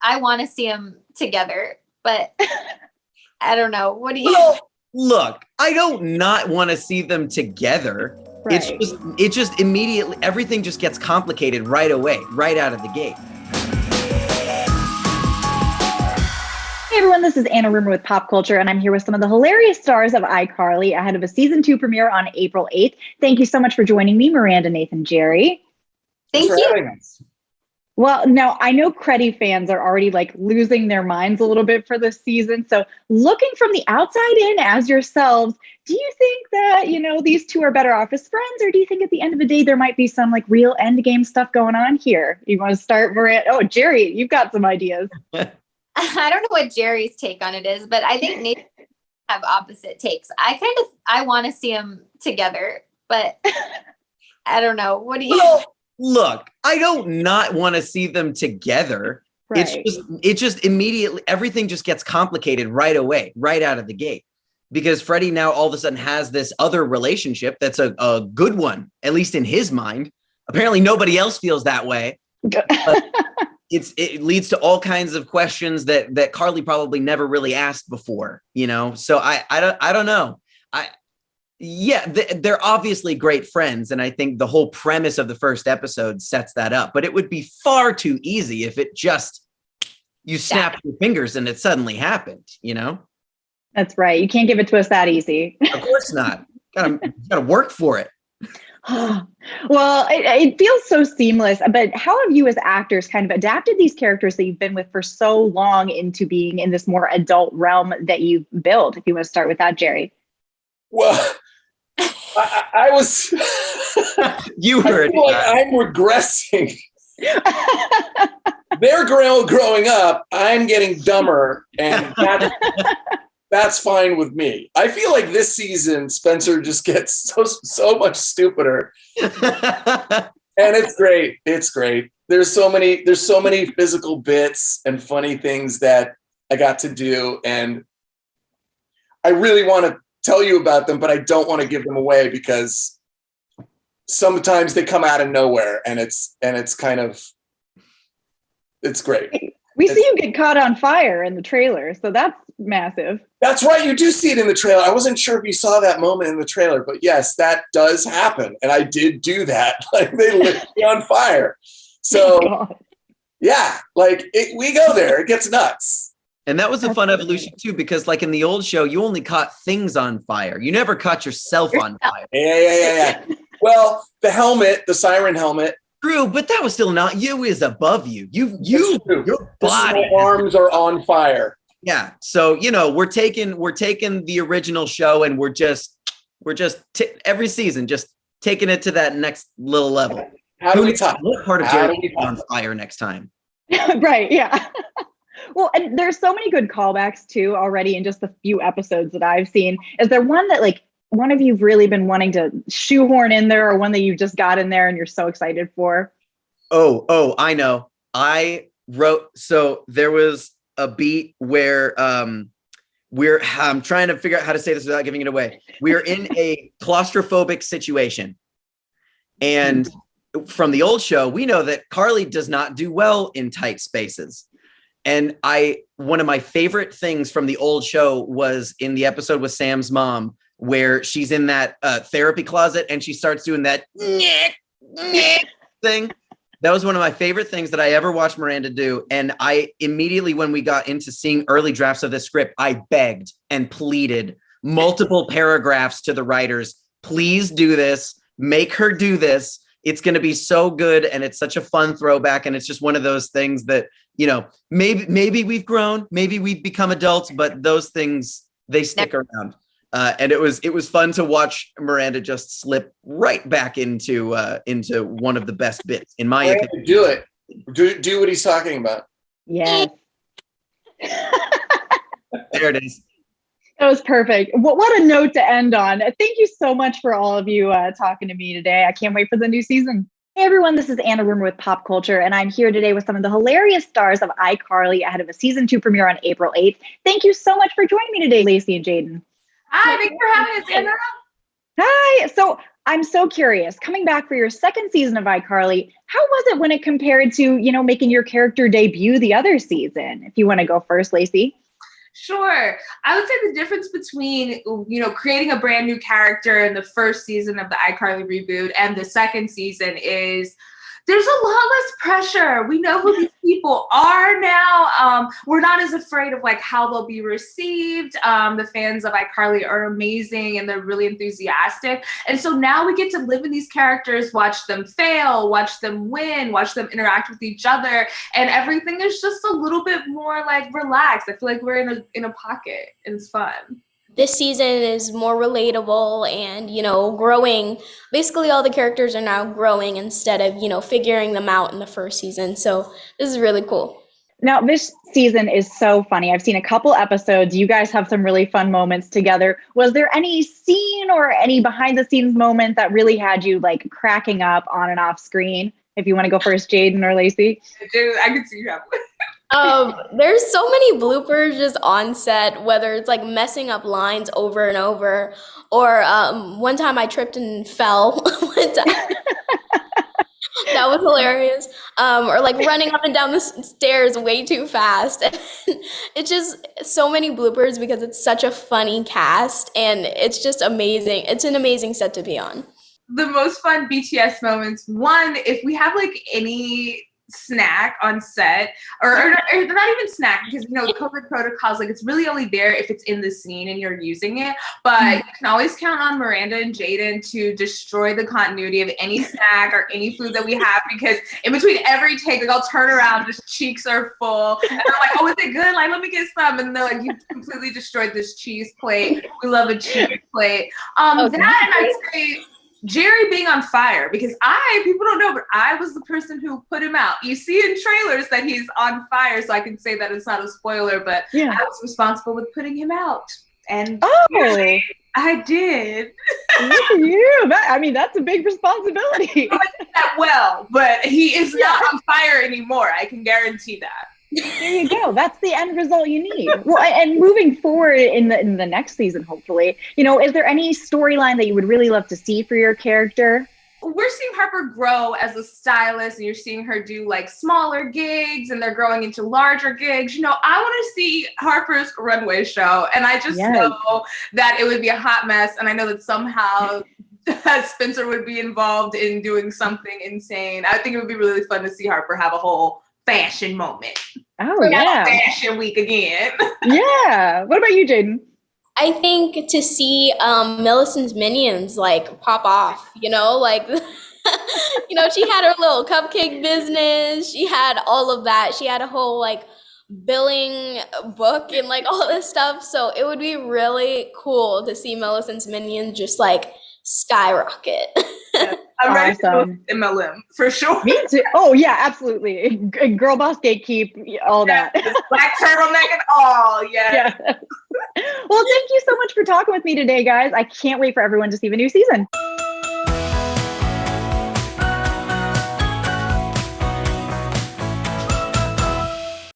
I want to see them together, but I don't know. What do you? Well, look, I don't not want to see them together. Right. It just immediately, everything just gets complicated right away, right out of the gate. Hey everyone, this is Anna Rumer with Pop Culture, and I'm here with some of the hilarious stars of iCarly ahead of a season 2 premiere on April 8th. Thank you so much for joining me, Miranda, Nathan, Jerry. Thank you. Well, now I know Creddie fans are already like losing their minds a little bit for this season. So looking from the outside in as yourselves, do you think that, you know, these two are better off as friends? Or do you think at the end of the day, there might be some like real end game stuff going on here? You want to start, Miranda? Oh, Jerry, you've got some ideas. I don't know what Jerry's take on it is, but I think Nathan have opposite takes. I want to see them together, but I don't know. What do you? Well, look, I don't not want to see them together. Right. It just immediately, everything just gets complicated right away, right out of the gate. Because Freddie now all of a sudden has this other relationship that's a good one, at least in his mind. Apparently nobody else feels that way. But it leads to all kinds of questions that 𝐒𝐿𝐴 probably never really asked before, you know? So I don't know. They're obviously great friends. And I think the whole premise of the first episode sets that up, but it would be far too easy if it just, you snap your fingers and it suddenly happened, you know? That's right. You can't give it to us that easy. Of course not. Gotta work for it. Well, it feels so seamless, but how have you as actors kind of adapted these characters that you've been with for so long into being in this more adult realm that you've built? If you want to start with that, Jerry. Well, I was. You heard. I'm regressing. They're growing up. I'm getting dumber, and that's fine with me. I feel like this season, Spencer just gets so much stupider, and it's great. It's great. There's so many physical bits and funny things that I got to do, and I really want to tell you about them, but I don't want to give them away because sometimes they come out of nowhere, and it's great. We see you get caught on fire in the trailer, so that's massive. That's right. You do see it in the trailer. I wasn't sure if you saw that moment in the trailer, but yes, that does happen. And I did do that. Like they lit me on fire. So yeah, we go there. It gets nuts. And that was a fun evolution too, because like in the old show, you only caught things on fire. You never caught yourself on fire. Yeah. Well, the siren helmet. True, but that was still not you. Is above you. Your body. My arms are on fire. Yeah. So you know we're taking the original show and we're just every season just taking it to that next little level. How do we talk? What part of Jerry on fire next time? Right. Yeah. Well, and there's so many good callbacks too already in just the few episodes that I've seen. Is there one that like one of you've really been wanting to shoehorn in there, or one that you just got in there and you're so excited for? Oh, I know. So there was a beat where I'm trying to figure out how to say this without giving it away. We're in a claustrophobic situation. And from the old show, we know that 𝐒𝐿𝐴 does not do well in tight spaces. And one of my favorite things from the old show was in the episode with Sam's mom, where she's in that therapy closet and she starts doing that thing. That was one of my favorite things that I ever watched Miranda do. And I immediately, when we got into seeing early drafts of this script, I begged and pleaded multiple paragraphs to the writers, please do this, make her do this. It's going to be so good. And it's such a fun throwback. And it's just one of those things that, you know, maybe we've grown, maybe we've become adults, but those things, they stick around. And it was fun to watch Miranda just slip right back into one of the best bits, in my opinion. Do it. Do what he's talking about. Yes. There it is. That was perfect. What a note to end on. Thank you so much for all of you talking to me today. I can't wait for the new season. Hey everyone, this is Anna Rumer with Pop Culture, and I'm here today with some of the hilarious stars of iCarly ahead of a season 2 premiere on April 8th. Thank you so much for joining me today, Laci and Jaidyn. Hi, thanks for having us, Anna. Hi. So I'm so curious, coming back for your second season of iCarly, how was it when it compared to, making your character debut the other season? If you want to go first, Laci. Sure. I would say the difference between, creating a brand new character in the first season of the iCarly reboot and the second season is there's a lot less pressure. We know who these people are now. We're not as afraid of like how they'll be received. The fans of iCarly are amazing and they're really enthusiastic. And so now we get to live in these characters, watch them fail, watch them win, watch them interact with each other. And everything is just a little bit more like relaxed. I feel like we're in a pocket and it's fun. This season is more relatable and, growing. Basically, all the characters are now growing instead of, figuring them out in the first season. So this is really cool. Now, this season is so funny. I've seen a couple episodes. You guys have some really fun moments together. Was there any scene or any behind the scenes moment that really had you like cracking up on and off screen? If you want to go first, Jaidyn or Laci. I can see you have There's so many bloopers just on set, whether it's like messing up lines over and over, or one time I tripped and fell. One time. That was hilarious. Or like running up and down the stairs way too fast. It's just so many bloopers because it's such a funny cast and it's just amazing. It's an amazing set to be on. The most fun BTS moments. One, if we have like any snack on set or not even snack because COVID protocols, like it's really only there if it's in the scene and you're using it, but you can always count on Miranda and Jaidyn to destroy the continuity of any snack or any food that we have, because in between every take, like I'll turn around, just cheeks are full and they're like, oh, is it good? Like, let me get some. And they're like, you completely destroyed this cheese plate. We love a cheese plate. That, and I'd say Jerry being on fire, because people don't know, but I was the person who put him out. You see in trailers that he's on fire, so I can say that it's not a spoiler, but I was responsible with putting him out. And I did. Look at you. That's a big responsibility. I did that well, but he is not on fire anymore. I can guarantee that. There you go. That's the end result you need. Well, and moving forward in the next season, hopefully, is there any storyline that you would really love to see for your character? We're seeing Harper grow as a stylist, and you're seeing her do like smaller gigs, and they're growing into larger gigs. I want to see Harper's runway show, and I just know that it would be a hot mess, and I know that somehow Spencer would be involved in doing something insane. I think it would be really fun to see Harper have a whole fashion moment. Oh, yeah. Fashion week again. Yeah. What about you, Jaidyn? I think to see Millicent's minions like pop off, she had her little cupcake business. She had all of that. She had a whole like billing book and like all this stuff. So it would be really cool to see Millicent's minions just like skyrocket. I'm ready to go with MLM for sure. Me too. Oh yeah, absolutely. Girl boss gatekeep, all that. Black turtleneck and all. Yeah. Well, thank you so much for talking with me today, guys. I can't wait for everyone to see the new season.